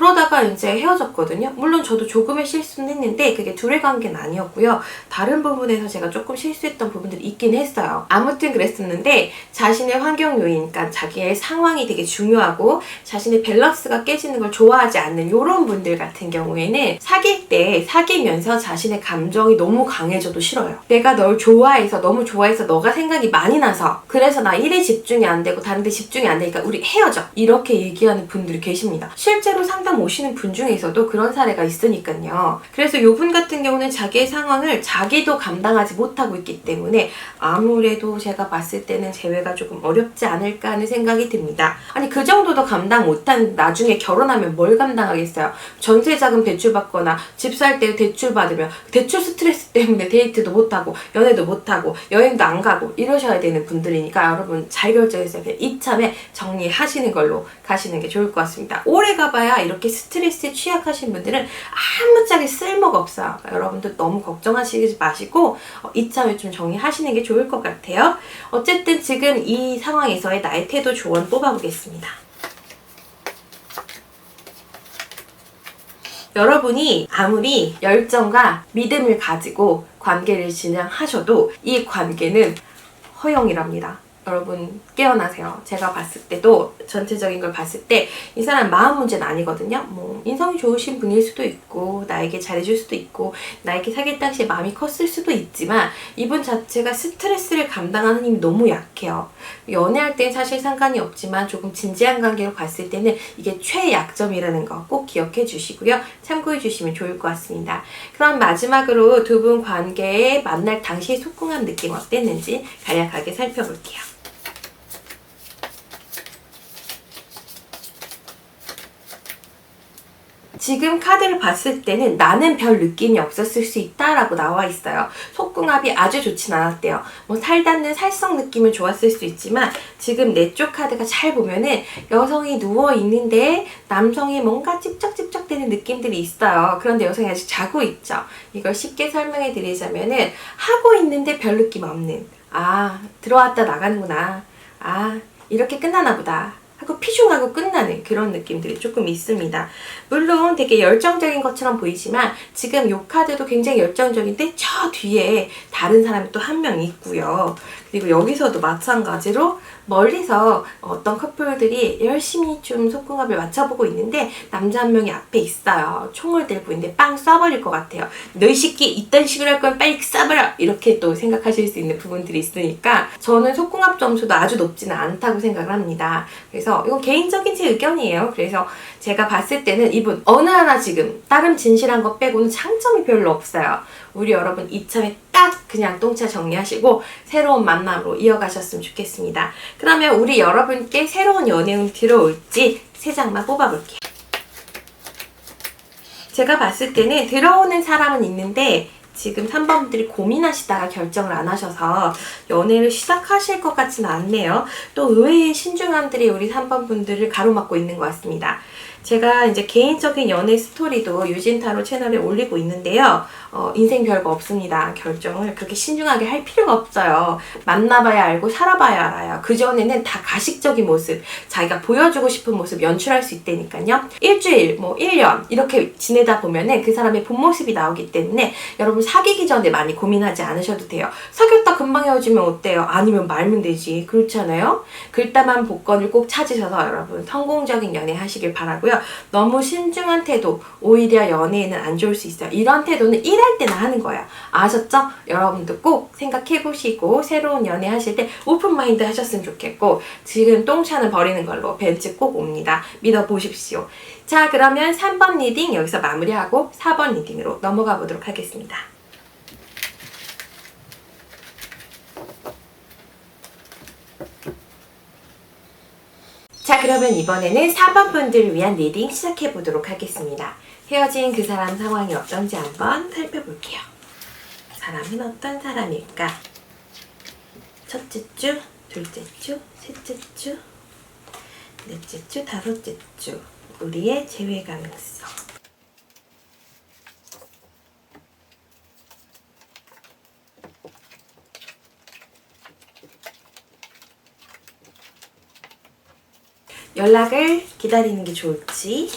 그러다가 이제 헤어졌거든요. 물론 저도 조금의 실수는 했는데 그게 둘의 관계는 아니었고요. 다른 부분에서 제가 조금 실수했던 부분들이 있긴 했어요. 아무튼 그랬었는데 자신의 환경 요인, 그러니까 자기의 상황이 되게 중요하고 자신의 밸런스가 깨지는 걸 좋아하지 않는 이런 분들 같은 경우에는 사귈 때 사귀면서 자신의 감정이 너무 강해져도 싫어요. 내가 널 좋아해서 너무 좋아해서 너가 생각이 많이 나서 그래서 나 일에 집중이 안 되고 다른 데 집중이 안 되니까 우리 헤어져 이렇게 얘기하는 분들이 계십니다. 실제로 상담 오시는 분 중에서도 그런 사례가 있으니까요. 그래서 요분 같은 경우는 자기의 상황을 자기도 감당하지 못하고 있기 때문에 아무래도 제가 봤을 때는 재회가 조금 어렵지 않을까 하는 생각이 듭니다. 아니 그 정도도 감당 못한 나중에 결혼하면 뭘 감당하겠어요. 전세자금 대출받거나 집 살 때 대출 받으면 대출 스트레스 때문에 데이트도 못하고 연애도 못하고 여행도 안 가고 이러셔야 되는 분들이니까 여러분 잘 결정해서 그냥 이참에 정리하시는 걸로 가시는 게 좋을 것 같습니다. 오래 가봐야 이렇게 스트레스에 취약하신 분들은 아무짝에 쓸모가 없어요. 그러니까 여러분들 너무 걱정하시지 마시고 이참에 좀 정리하시는 게 좋을 것 같아요. 어쨌든 지금 이 상황에서의 나의 태도 조언 뽑아보겠습니다. 여러분이 아무리 열정과 믿음을 가지고 관계를 진행하셔도 이 관계는 허용이랍니다. 여러분 깨어나세요. 제가 봤을 때도 전체적인 걸 봤을 때 이 사람 마음 문제는 아니거든요. 뭐 인성이 좋으신 분일 수도 있고 나에게 잘해줄 수도 있고 나에게 사귈 당시에 마음이 컸을 수도 있지만 이분 자체가 스트레스를 감당하는 힘이 너무 약해요. 연애할 땐 사실 상관이 없지만 조금 진지한 관계로 갔을 때는 이게 최약점이라는 거 꼭 기억해 주시고요. 참고해 주시면 좋을 것 같습니다. 그럼 마지막으로 두 분 관계에 만날 당시의 속궁합 느낌 어땠는지 간략하게 살펴볼게요. 지금 카드를 봤을 때는 나는 별 느낌이 없었을 수 있다라고 나와 있어요. 속궁합이 아주 좋진 않았대요. 뭐 살닿는 살성 느낌은 좋았을 수 있지만 지금 내 쪽 카드가 잘 보면은 여성이 누워있는데 남성이 뭔가 찝쩍찝쩍대는 느낌들이 있어요. 그런데 여성이 아직 자고 있죠. 이걸 쉽게 설명해 드리자면은 하고 있는데 별 느낌 없는, 아 들어왔다 나가는구나, 아 이렇게 끝나나 보다 하고 피중하고 끝나는 그런 느낌들이 조금 있습니다. 물론 되게 열정적인 것처럼 보이지만 지금 이 카드도 굉장히 열정적인데 저 뒤에 다른 사람이 또 한 명 있고요. 그리고 여기서도 마찬가지로 멀리서 어떤 커플들이 열심히 좀 속궁합을 맞춰보고 있는데 남자 한 명이 앞에 있어요. 총을 들고 있는데 빵 쏴버릴 것 같아요. 너 이 새끼 이딴 식으로 할 거면 빨리 쏴버려! 이렇게 또 생각하실 수 있는 부분들이 있으니까 저는 속궁합 점수도 아주 높지는 않다고 생각을 합니다. 그래서 이건 개인적인 제 의견이에요. 그래서 제가 봤을 때는 이분 어느 하나 지금 다른 진실한 것 빼고는 장점이 별로 없어요. 우리 여러분 이참에 딱 그냥 똥차 정리하시고 새로운 만남으로 이어가셨으면 좋겠습니다. 그러면 우리 여러분께 새로운 연애운 들어올지 3장만 뽑아볼게요. 제가 봤을 때는 들어오는 사람은 있는데 지금 3번분들이 고민하시다가 결정을 안 하셔서 연애를 시작하실 것 같지는 않네요. 또 의외의 신중함들이 우리 3번분들을 가로막고 있는 것 같습니다. 제가 이제 개인적인 연애 스토리도 유진타로 채널에 올리고 있는데요. 인생 별거 없습니다. 결정을 그렇게 신중하게 할 필요가 없어요. 만나봐야 알고 살아봐야 알아요. 그전에는 다 가식적인 모습, 자기가 보여주고 싶은 모습 연출할 수 있다니까요. 일주일, 뭐 1년 이렇게 지내다 보면은 그 사람의 본 모습이 나오기 때문에 여러분 사귀기 전에 많이 고민하지 않으셔도 돼요. 사귀었다 금방 헤어지면 어때요? 아니면 말면 되지. 그렇잖아요? 글담한 복권을 꼭 찾으셔서 여러분 성공적인 연애 하시길 바라고요. 너무 신중한 태도, 오히려 연애에는 안 좋을 수 있어요. 이런 태도는 일할 때나 하는 거예요. 아셨죠? 여러분도 꼭 생각해보시고 새로운 연애 하실 때 오픈마인드 하셨으면 좋겠고 지금 똥차는 버리는 걸로 벤츠 꼭 옵니다. 믿어보십시오. 자, 그러면 3번 리딩 여기서 마무리하고 4번 리딩으로 넘어가 보도록 하겠습니다. 자, 그러면 이번에는 4번 분들을 위한 리딩 시작해 보도록 하겠습니다. 헤어진 그 사람 상황이 어떤지 한번 살펴볼게요. 사람은 어떤 사람일까? 첫째 주, 둘째 주, 셋째 주, 넷째 주, 다섯째 주. 우리의 재회 가능성. 연락을 기다리는 게 좋을지,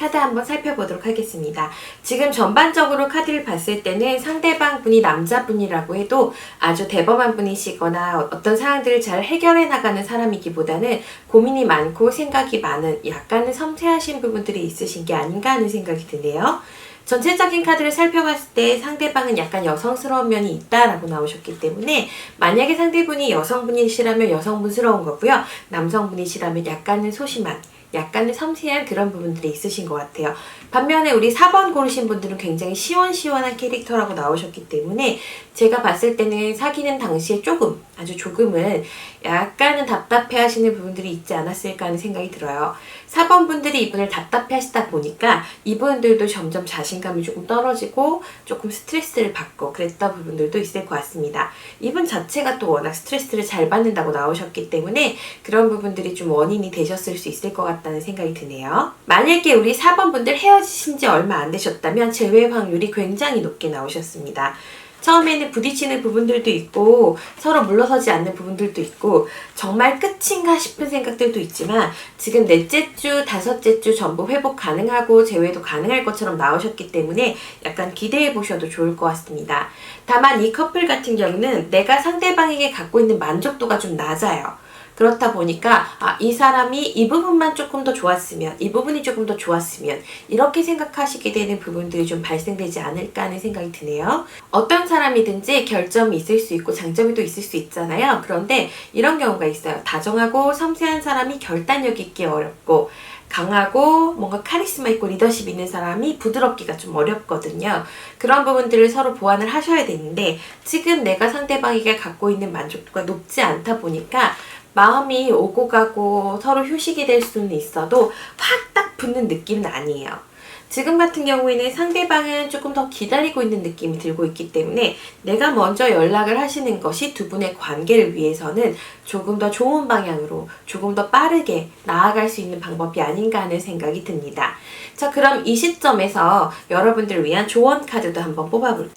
카드 한번 살펴보도록 하겠습니다. 지금 전반적으로 카드를 봤을 때는 상대방 분이 남자분이라고 해도 아주 대범한 분이시거나 어떤 상황들을 잘 해결해 나가는 사람이기보다는 고민이 많고 생각이 많은 약간은 섬세하신 부분들이 있으신 게 아닌가 하는 생각이 드네요. 전체적인 카드를 살펴봤을 때 상대방은 약간 여성스러운 면이 있다라고 나오셨기 때문에 만약에 상대분이 여성분이시라면 여성분스러운 거고요. 남성분이시라면 약간은 소심한 약간은 섬세한 그런 부분들이 있으신 것 같아요. 반면에 우리 4번 고르신 분들은 굉장히 시원시원한 캐릭터라고 나오셨기 때문에 제가 봤을 때는 사귀는 당시에 아주 조금은 약간은 답답해 하시는 부분들이 있지 않았을까 하는 생각이 들어요. 4번 분들이 이분을 답답해 하시다 보니까 이분들도 점점 자신감이 조금 떨어지고 조금 스트레스를 받고 그랬던 부분들도 있을 것 같습니다. 이분 자체가 또 워낙 스트레스를 잘 받는다고 나오셨기 때문에 그런 부분들이 좀 원인이 되셨을 수 있을 것 같다는 생각이 드네요. 만약에 우리 4번 분들 헤어지신 지 얼마 안 되셨다면 재회 확률이 굉장히 높게 나오셨습니다. 처음에는 부딪히는 부분들도 있고 서로 물러서지 않는 부분들도 있고 정말 끝인가 싶은 생각들도 있지만 지금 넷째 주, 다섯째 주 전부 회복 가능하고 재회도 가능할 것처럼 나오셨기 때문에 약간 기대해 보셔도 좋을 것 같습니다. 다만 이 커플 같은 경우는 내가 상대방에게 갖고 있는 만족도가 좀 낮아요. 그렇다 보니까 이 사람이 이 부분만 조금 더 좋았으면 이 부분이 조금 더 좋았으면 이렇게 생각하시게 되는 부분들이 좀 발생되지 않을까 하는 생각이 드네요. 어떤 사람이든지 결점이 있을 수 있고 장점이 또 있을 수 있잖아요. 그런데 이런 경우가 있어요. 다정하고 섬세한 사람이 결단력 있기 어렵고 강하고 뭔가 카리스마 있고 리더십 있는 사람이 부드럽기가 좀 어렵거든요. 그런 부분들을 서로 보완을 하셔야 되는데 지금 내가 상대방에게 갖고 있는 만족도가 높지 않다 보니까 마음이 오고 가고 서로 휴식이 될 수는 있어도 확 딱 붙는 느낌은 아니에요. 지금 같은 경우에는 상대방은 조금 더 기다리고 있는 느낌이 들고 있기 때문에 내가 먼저 연락을 하시는 것이 두 분의 관계를 위해서는 조금 더 좋은 방향으로 조금 더 빠르게 나아갈 수 있는 방법이 아닌가 하는 생각이 듭니다. 자, 그럼 이 시점에서 여러분들을 위한 조언 카드도 한번 뽑아볼게요.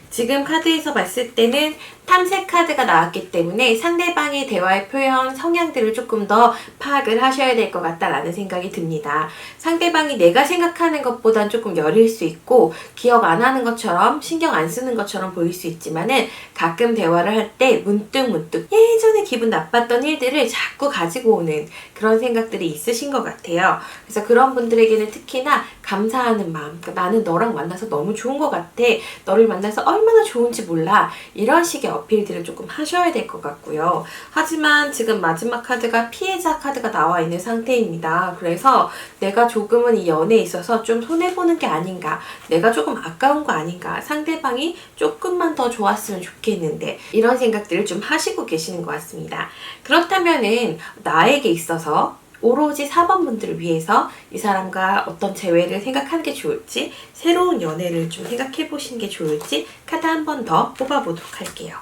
지금 카드에서 봤을 때는 탐색 카드가 나왔기 때문에 상대방의 대화의 표현, 성향들을 조금 더 파악을 하셔야 될 것 같다라는 생각이 듭니다. 상대방이 내가 생각하는 것보단 조금 여릴 수 있고 기억 안 하는 것처럼 신경 안 쓰는 것처럼 보일 수 있지만은 가끔 대화를 할 때 문득문득 예전에 기분 나빴던 일들을 자꾸 가지고 오는 그런 생각들이 있으신 것 같아요. 그래서 그런 분들에게는 특히나 감사하는 마음, 그러니까 나는 너랑 만나서 너무 좋은 것 같아. 너를 만나서 얼마나 좋은지 몰라. 이런 식의 어필들을 조금 하셔야 될 것 같고요. 하지만 지금 마지막 카드가 피해자 카드가 나와 있는 상태입니다. 그래서 내가 조금은 이 연애에 있어서 좀 손해보는 게 아닌가, 내가 조금 아까운 거 아닌가, 상대방이 조금만 더 좋았으면 좋겠는데 이런 생각들을 좀 하시고 계시는 것 같습니다. 그렇다면은 나에게 있어서 오로지 4번 분들을 위해서 이 사람과 어떤 재회를 생각하는 게 좋을지, 새로운 연애를 좀 생각해 보시는 게 좋을지 카드 한 번 더 뽑아보도록 할게요.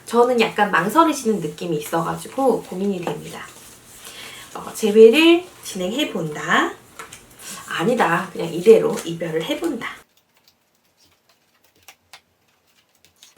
저는 약간 망설이시는 느낌이 있어가지고 고민이 됩니다. 재회를 진행해 본다. 아니다. 그냥 이대로 이별을 해본다.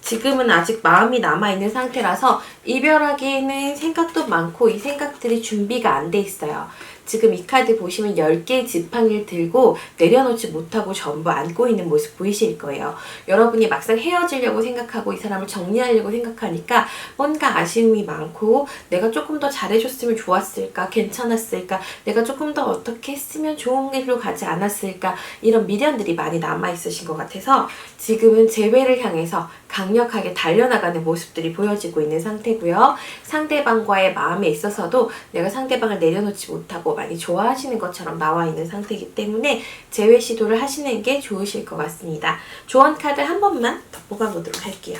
지금은 아직 마음이 남아있는 상태라서 이별하기에는 생각도 많고 이 생각들이 준비가 안 돼 있어요. 지금 이 카드 보시면 10개의 지팡이를 들고 내려놓지 못하고 전부 안고 있는 모습 보이실 거예요. 여러분이 막상 헤어지려고 생각하고 이 사람을 정리하려고 생각하니까 뭔가 아쉬움이 많고 내가 조금 더 잘해줬으면 좋았을까, 괜찮았을까, 내가 조금 더 어떻게 했으면 좋은 길로 가지 않았을까, 이런 미련들이 많이 남아있으신 것 같아서 지금은 재회를 향해서 강력하게 달려나가는 모습들이 보여지고 있는 상태고요. 상대방과의 마음에 있어서도 내가 상대방을 내려놓지 못하고 많이 좋아하시는 것처럼 나와 있는 상태이기 때문에 재회 시도를 하시는 게 좋으실 것 같습니다. 조언 카드 한 번만 더 뽑아보도록 할게요.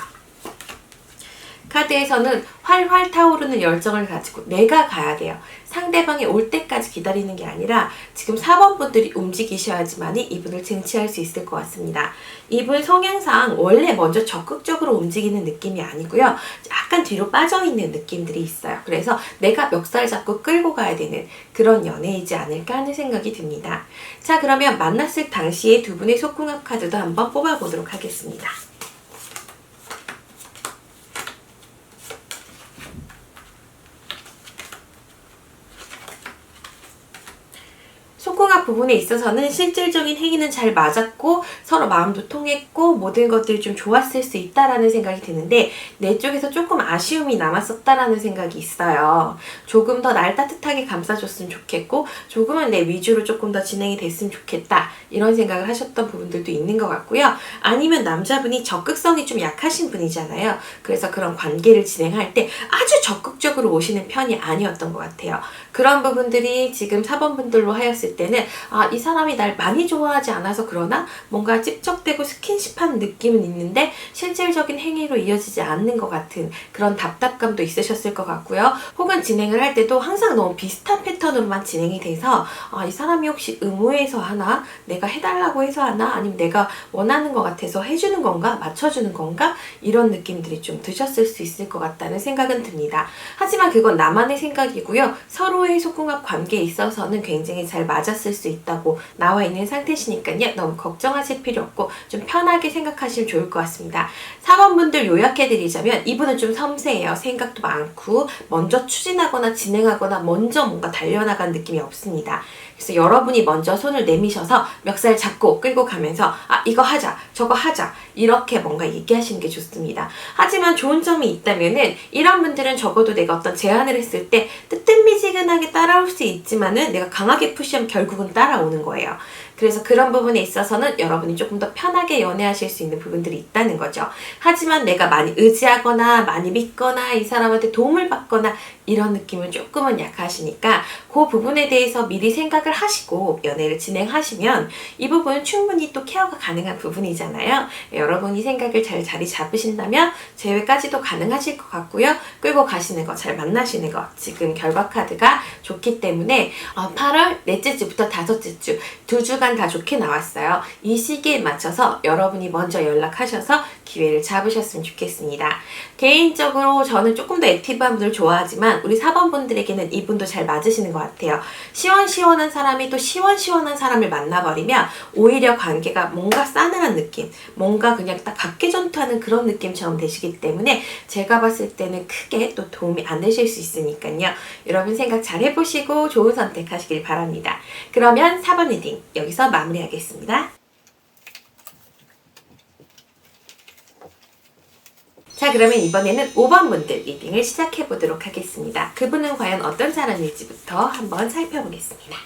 카드에서는 활활 타오르는 열정을 가지고 내가 가야 돼요. 상대방이 올 때까지 기다리는 게 아니라 지금 4번 분들이 움직이셔야지만이 이분을 쟁취할 수 있을 것 같습니다. 이분 성향상 원래 먼저 적극적으로 움직이는 느낌이 아니고요. 약간 뒤로 빠져있는 느낌들이 있어요. 그래서 내가 멱살 잡고 끌고 가야 되는 그런 연애이지 않을까 하는 생각이 듭니다. 자, 그러면 만났을 당시에 두 분의 속궁합 카드도 한번 뽑아보도록 하겠습니다. 속궁합 부분에 있어서는 실질적인 행위는 잘 맞았고 서로 마음도 통했고 모든 것들이 좀 좋았을 수 있다라는 생각이 드는데 내 쪽에서 조금 아쉬움이 남았었다라는 생각이 있어요. 조금 더 날 따뜻하게 감싸줬으면 좋겠고 조금은 내 위주로 조금 더 진행이 됐으면 좋겠다 이런 생각을 하셨던 부분들도 있는 것 같고요. 아니면 남자분이 적극성이 좀 약하신 분이잖아요. 그래서 그런 관계를 진행할 때 아주 적극적으로 오시는 편이 아니었던 것 같아요. 그런 부분들이 지금 4번 분들로 하였을 때는 이 사람이 날 많이 좋아하지 않아서 그러나 뭔가 찝쩍대고 스킨십한 느낌은 있는데 실질적인 행위로 이어지지 않는 것 같은 그런 답답감도 있으셨을 것 같고요. 혹은 진행을 할 때도 항상 너무 비슷한 패턴으로만 진행이 돼서 이 사람이 혹시 의무해서 하나? 내가 해달라고 해서 하나? 아니면 내가 원하는 것 같아서 해주는 건가? 맞춰주는 건가? 이런 느낌들이 좀 드셨을 수 있을 것 같다는 생각은 듭니다. 하지만 그건 나만의 생각이고요. 서로의 속궁합 관계에 있어서는 굉장히 잘 맞았을 수 있다고 나와 있는 상태시니까요. 너무 걱정하실 필요 없고 좀 편하게 생각하시면 좋을 것 같습니다. 4번 분들 요약해드리자면 이분은 좀 섬세해요. 생각도 많고 먼저 추진하거나 진행하거나 먼저 뭔가 달려나간 느낌이 없습니다. 그래서 여러분이 먼저 손을 내미셔서 멱살 잡고 끌고 가면서 이거 하자 저거 하자 이렇게 뭔가 얘기하시는 게 좋습니다. 하지만 좋은 점이 있다면은 이런 분들은 적어도 내가 어떤 제안을 했을 때 뜨뜻미지근하게 따라올 수 있지만은 내가 강하게 푸시하면 결국은 따라오는 거예요. 그래서 그런 부분에 있어서는 여러분이 조금 더 편하게 연애하실 수 있는 부분들이 있다는 거죠. 하지만 내가 많이 의지하거나 많이 믿거나 이 사람한테 도움을 받거나 이런 느낌은 조금은 약하시니까 그 부분에 대해서 미리 생각을 하시고 연애를 진행하시면 이 부분은 충분히 또 케어가 가능한 부분이잖아요. 여러분이 생각을 잘 자리 잡으신다면 제외까지도 가능하실 것 같고요. 끌고 가시는 거, 잘 만나시는 거 지금 결과 카드가 좋기 때문에 8월 넷째 주부터 다섯째 주 2주간 다 좋게 나왔어요. 이 시기에 맞춰서 여러분이 먼저 연락하셔서 기회를 잡으셨으면 좋겠습니다. 개인적으로 저는 조금 더 액티브한 분들 좋아하지만 우리 4번 분들에게는 이분도 잘 맞으시는 것 같아요. 시원시원한 사람이 또 시원시원한 사람을 만나버리면 오히려 관계가 뭔가 싸늘한 느낌, 뭔가 그냥 딱 각개전투하는 그런 느낌처럼 되시기 때문에 제가 봤을 때는 크게 또 도움이 안 되실 수 있으니까요. 여러분 생각 잘 해보시고 좋은 선택하시길 바랍니다. 그러면 4번 리딩 여기서 마무리하겠습니다. 자, 그러면 이번에는 5번 분들 리딩을 시작해 보도록 하겠습니다. 그분은 과연 어떤 사람일지부터 한번 살펴보겠습니다.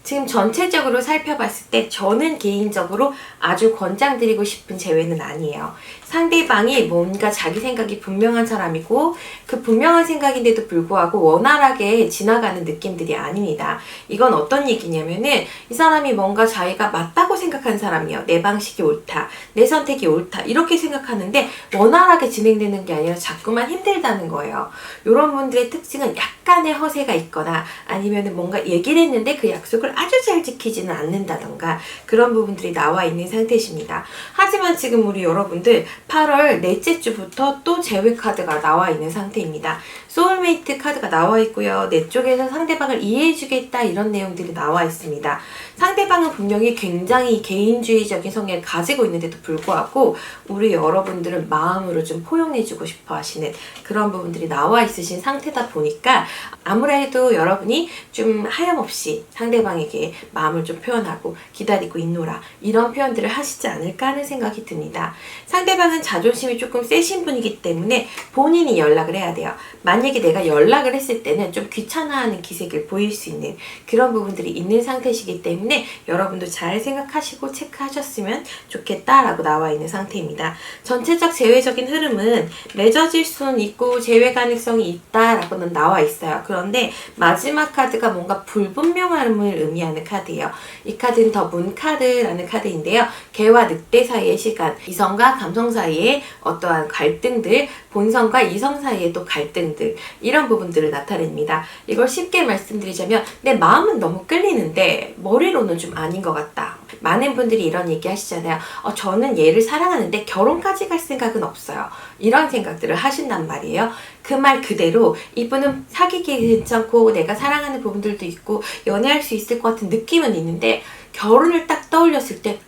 지금 전체적으로 살펴봤을 때 저는 개인적으로 아주 권장드리고 싶은 제외는 아니에요. 상대방이 뭔가 자기 생각이 분명한 사람이고 그 분명한 생각인데도 불구하고 원활하게 지나가는 느낌들이 아닙니다. 이건 어떤 얘기냐면은 이 사람이 뭔가 자기가 맞다고 생각하는 사람이에요. 내 방식이 옳다, 내 선택이 옳다 이렇게 생각하는데 원활하게 진행되는 게 아니라 자꾸만 힘들다는 거예요. 이런 분들의 특징은 약간의 허세가 있거나 아니면 뭔가 얘기를 했는데 그 약속을 아주 잘 지키지는 않는다던가 그런 부분들이 나와 있는 상태십니다. 하지만 지금 우리 여러분들 8월 넷째 주부터 또 제외 카드가 나와 있는 상태입니다. 소울메이트 카드가 나와 있고요. 내 쪽에서 상대방을 이해해주겠다 이런 내용들이 나와 있습니다. 상대방은 분명히 굉장히 개인주의적인 성향을 가지고 있는데도 불구하고 우리 여러분들은 마음으로 좀 포용해주고 싶어 하시는 그런 부분들이 나와 있으신 상태다 보니까 아무래도 여러분이 좀 하염없이 상대방에게 마음을 좀 표현하고 기다리고 있노라 이런 표현들을 하시지 않을까 하는 생각이 듭니다. 상대방은 자존심이 조금 세신 분이기 때문에 본인이 연락을 해야 돼요. 만약에 내가 연락을 했을 때는 좀 귀찮아하는 기색을 보일 수 있는 그런 부분들이 있는 상태시기 때문에 여러분도 잘 생각하시고 체크하셨으면 좋겠다라고 나와 있는 상태입니다. 전체적 제외적인 흐름은 맺어질 수는 있고 제외 가능성이 있다라고는 나와 있어요. 그런데 마지막 카드가 뭔가 불분명함을 의미하는 카드예요. 이 카드는 더 문 카드라는 카드인데요. 개와 늑대 사이의 시간, 이성과 감성 사이의 어떠한 갈등들, 본성과 이성 사이의 또 갈등들, 이런 부분들을 나타냅니다. 이걸 쉽게 말씀드리자면 내 마음은 너무 끌리는데 머리로는 좀 아닌 것 같다. 많은 분들이 이런 얘기 하시잖아요. 저는 얘를 사랑하는데 결혼까지 갈 생각은 없어요. 이런 생각들을 하신단 말이에요. 그 말 그대로 이분은 사귀기 괜찮고 내가 사랑하는 부분들도 있고 연애할 수 있을 것 같은 느낌은 있는데 결혼을 딱 떠올렸을 때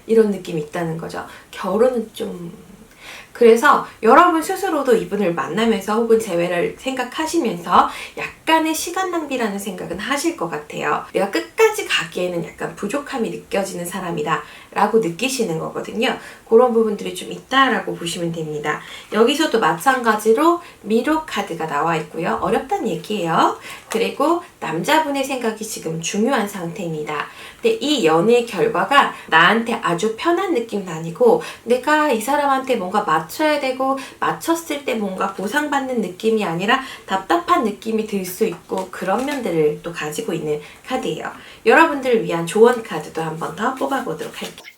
이런 느낌이 있다는 거죠. 결혼은 좀... 그래서 여러분 스스로도 이분을 만나면서 혹은 재회를 생각하시면서 약간의 시간 낭비라는 생각은 하실 것 같아요. 내가 끝까지 가기에는 약간 부족함이 느껴지는 사람이다 라고 느끼시는 거거든요. 그런 부분들이 좀 있다라고 보시면 됩니다. 여기서도 마찬가지로 미로 카드가 나와 있고요. 어렵다는 얘기예요. 그리고 남자분의 생각이 지금 중요한 상태입니다. 근데 이 연애의 결과가 나한테 아주 편한 느낌은 아니고 내가 이 사람한테 뭔가 맞춰야 되고 맞췄을 때 뭔가 보상받는 느낌이 아니라 답답한 느낌이 들 수 있고 그런 면들을 또 가지고 있는 카드예요. 여러분들을 위한 조언 카드도 한 번 더 뽑아보도록 할게요.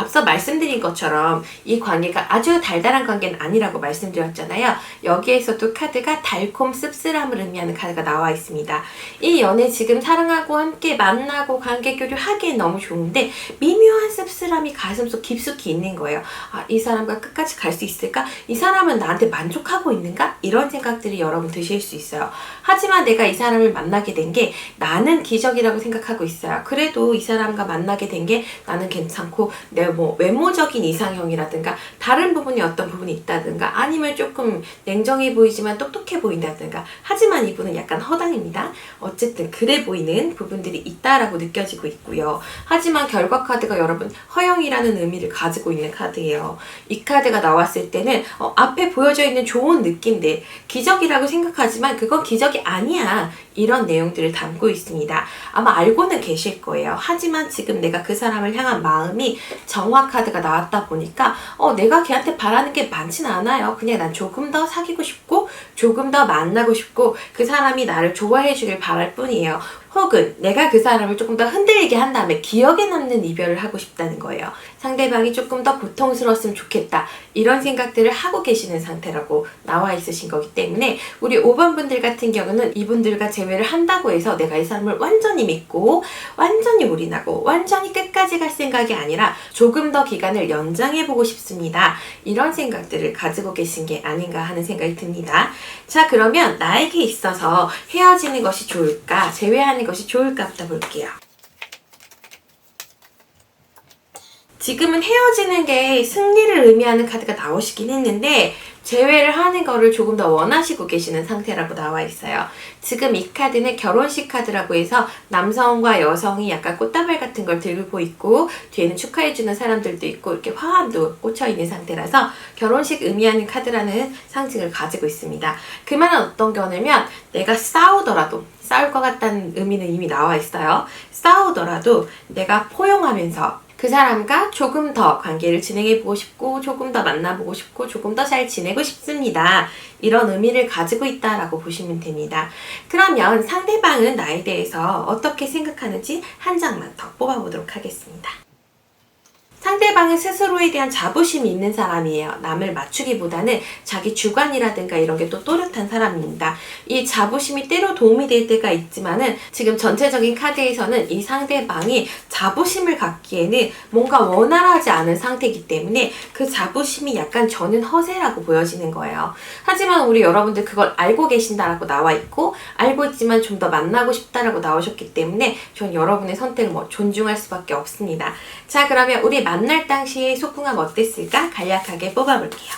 앞서 말씀드린 것처럼 이 관계가 아주 달달한 관계는 아니라고 말씀드렸잖아요. 여기에서도 카드가 달콤 씁쓸함을 의미하는 카드가 나와 있습니다. 이 연애 지금 사랑하고 함께 만나고 관계 교류하기엔 너무 좋은데 미묘한 씁쓸함이 가슴속 깊숙이 있는 거예요. 이 사람과 끝까지 갈 수 있을까? 이 사람은 나한테 만족하고 있는가? 이런 생각들이 여러분 드실 수 있어요. 하지만 내가 이 사람을 만나게 된 게 나는 기적이라고 생각하고 있어요. 그래도 이 사람과 만나게 된 게 나는 괜찮고 내 외모적인 이상형이라든가 다른 부분이 어떤 부분이 있다든가 아니면 조금 냉정해 보이지만 똑똑해 보인다든가 하지만 이분은 약간 허당입니다. 어쨌든 그래 보이는 부분들이 있다라고 느껴지고 있고요. 하지만 결과 카드가 여러분 허영이라는 의미를 가지고 있는 카드예요. 이 카드가 나왔을 때는 앞에 보여져 있는 좋은 느낌들 기적이라고 생각하지만 그건 기적이 아니야. 이런 내용들을 담고 있습니다. 아마 알고는 계실 거예요. 하지만 지금 내가 그 사람을 향한 마음이 정화 카드가 나왔다 보니까 내가 걔한테 바라는 게 많진 않아요. 그냥 난 조금 더 사귀고 싶고 조금 더 만나고 싶고 그 사람이 나를 좋아해 주길 바랄 뿐이에요. 혹은 내가 그 사람을 조금 더 흔들리게 한 다음에 기억에 남는 이별을 하고 싶다는 거예요. 상대방이 조금 더 고통스러웠으면 좋겠다. 이런 생각들을 하고 계시는 상태라고 나와 있으신 거기 때문에 우리 5번 분들 같은 경우는 이분들과 재회를 한다고 해서 내가 이 사람을 완전히 믿고 완전히 올인하고 완전히 끝까지 갈 생각이 아니라 조금 더 기간을 연장해보고 싶습니다. 이런 생각들을 가지고 계신 게 아닌가 하는 생각이 듭니다. 자, 그러면 나에게 있어서 헤어지는 것이 좋을까? 재회하는 것이 좋을까부터 볼게요. 지금은 헤어지는 게 승리를 의미하는 카드가 나오시긴 했는데 재회를 하는 거를 조금 더 원하시고 계시는 상태라고 나와 있어요. 지금 이 카드는 결혼식 카드라고 해서 남성과 여성이 약간 꽃다발 같은 걸 들고 있고 뒤에는 축하해주는 사람들도 있고 이렇게 화환도 꽂혀있는 상태라서 결혼식 의미하는 카드라는 상징을 가지고 있습니다. 그 말은 어떤 거냐면 내가 싸우더라도 싸울 것 같다는 의미는 이미 나와 있어요. 싸우더라도 내가 포용하면서 그 사람과 조금 더 관계를 진행해보고 싶고 조금 더 만나보고 싶고 조금 더 잘 지내고 싶습니다. 이런 의미를 가지고 있다라고 보시면 됩니다. 그러면 상대방은 나에 대해서 어떻게 생각하는지 한 장만 더 뽑아보도록 하겠습니다. 상대방은 스스로에 대한 자부심이 있는 사람이에요. 남을 맞추기보다는 자기 주관이라든가 이런 게 또 또렷한 사람입니다. 이 자부심이 때로 도움이 될 때가 있지만은 지금 전체적인 카드에서는 이 상대방이 자부심을 갖기에는 뭔가 원활하지 않은 상태이기 때문에 그 자부심이 약간 저는 허세라고 보여지는 거예요. 하지만 우리 여러분들 그걸 알고 계신다라고 나와 있고 알고 있지만 좀 더 만나고 싶다라고 나오셨기 때문에 전 여러분의 선택을 존중할 수밖에 없습니다. 자, 그러면 우리 만날 당시의 속궁합 어땠을까? 간략하게 뽑아볼게요.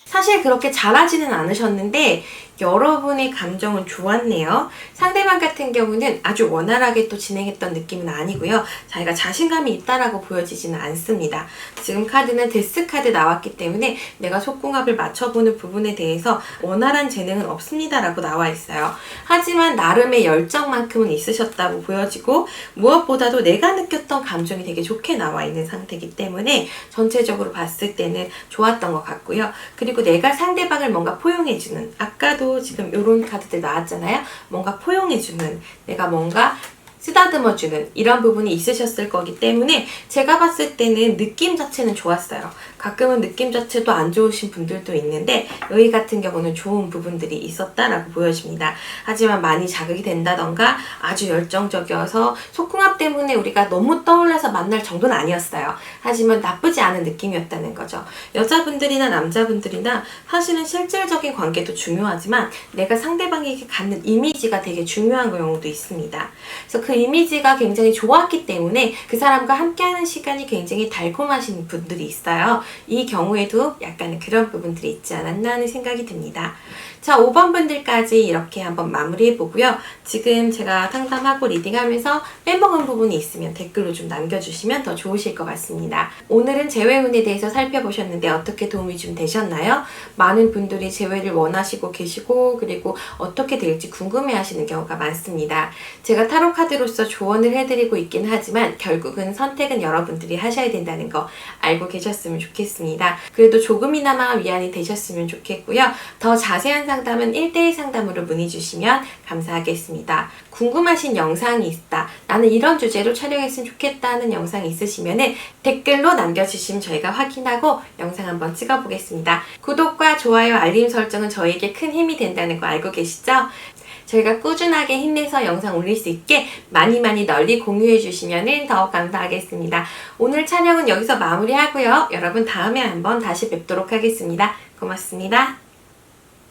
사실 그렇게 잘하지는 않으셨는데 여러분의 감정은 좋았네요. 상대방 같은 경우는 아주 원활하게 또 진행했던 느낌은 아니고요. 자기가 자신감이 있다라고 보여지지는 않습니다. 지금 카드는 데스 카드 나왔기 때문에 내가 속궁합을 맞춰보는 부분에 대해서 원활한 재능은 없습니다 라고 나와 있어요. 하지만 나름의 열정만큼은 있으셨다고 보여지고 무엇보다도 내가 느꼈던 감정이 되게 좋게 나와 있는 상태이기 때문에 전체적으로 봤을 때는 좋았던 것 같고요. 그리고 내가 상대방을 뭔가 포용해주는, 아까도 지금 이런 카드들 나왔잖아요. 뭔가 포용해주는, 내가 뭔가 쓰다듬어주는 이런 부분이 있으셨을 거기 때문에 제가 봤을 때는 느낌 자체는 좋았어요. 가끔은 느낌 자체도 안 좋으신 분들도 있는데 여기 같은 경우는 좋은 부분들이 있었다라고 보여집니다. 하지만 많이 자극이 된다던가 아주 열정적이어서 속궁합 때문에 우리가 너무 떠올라서 만날 정도는 아니었어요. 하지만 나쁘지 않은 느낌이었다는 거죠. 여자분들이나 남자분들이나 사실은 실질적인 관계도 중요하지만 내가 상대방에게 갖는 이미지가 되게 중요한 경우도 있습니다. 그래서 그 이미지가 굉장히 좋았기 때문에 그 사람과 함께하는 시간이 굉장히 달콤하신 분들이 있어요. 이 경우에도 약간의 그런 부분들이 있지 않았나 하는 생각이 듭니다. 자, 5번 분들까지 이렇게 한번 마무리해 보고요. 지금 제가 상담하고 리딩하면서 빼먹은 부분이 있으면 댓글로 좀 남겨주시면 더 좋으실 것 같습니다. 오늘은 재회운에 대해서 살펴보셨는데 어떻게 도움이 좀 되셨나요? 많은 분들이 재회를 원하시고 계시고 그리고 어떻게 될지 궁금해 하시는 경우가 많습니다. 제가 타로 카드로서 조언을 해드리고 있긴 하지만 결국은 선택은 여러분들이 하셔야 된다는 거 알고 계셨으면 좋겠습니다. 그래도 조금이나마 위안이 되셨으면 좋겠고요. 더 자세한 상담은 1대1 상담으로 문의 주시면 감사하겠습니다. 궁금하신 영상이 있다. 나는 이런 주제로 촬영했으면 좋겠다 하는 영상이 있으시면 댓글로 남겨주시면 저희가 확인하고 영상 한번 찍어보겠습니다. 구독과 좋아요, 알림 설정은 저에게 큰 힘이 된다는 거 알고 계시죠? 저희가 꾸준하게 힘내서 영상 올릴 수 있게 많이 널리 공유해 주시면 더욱 감사하겠습니다. 오늘 촬영은 여기서 마무리하고요. 여러분 다음에 한번 다시 뵙도록 하겠습니다. 고맙습니다.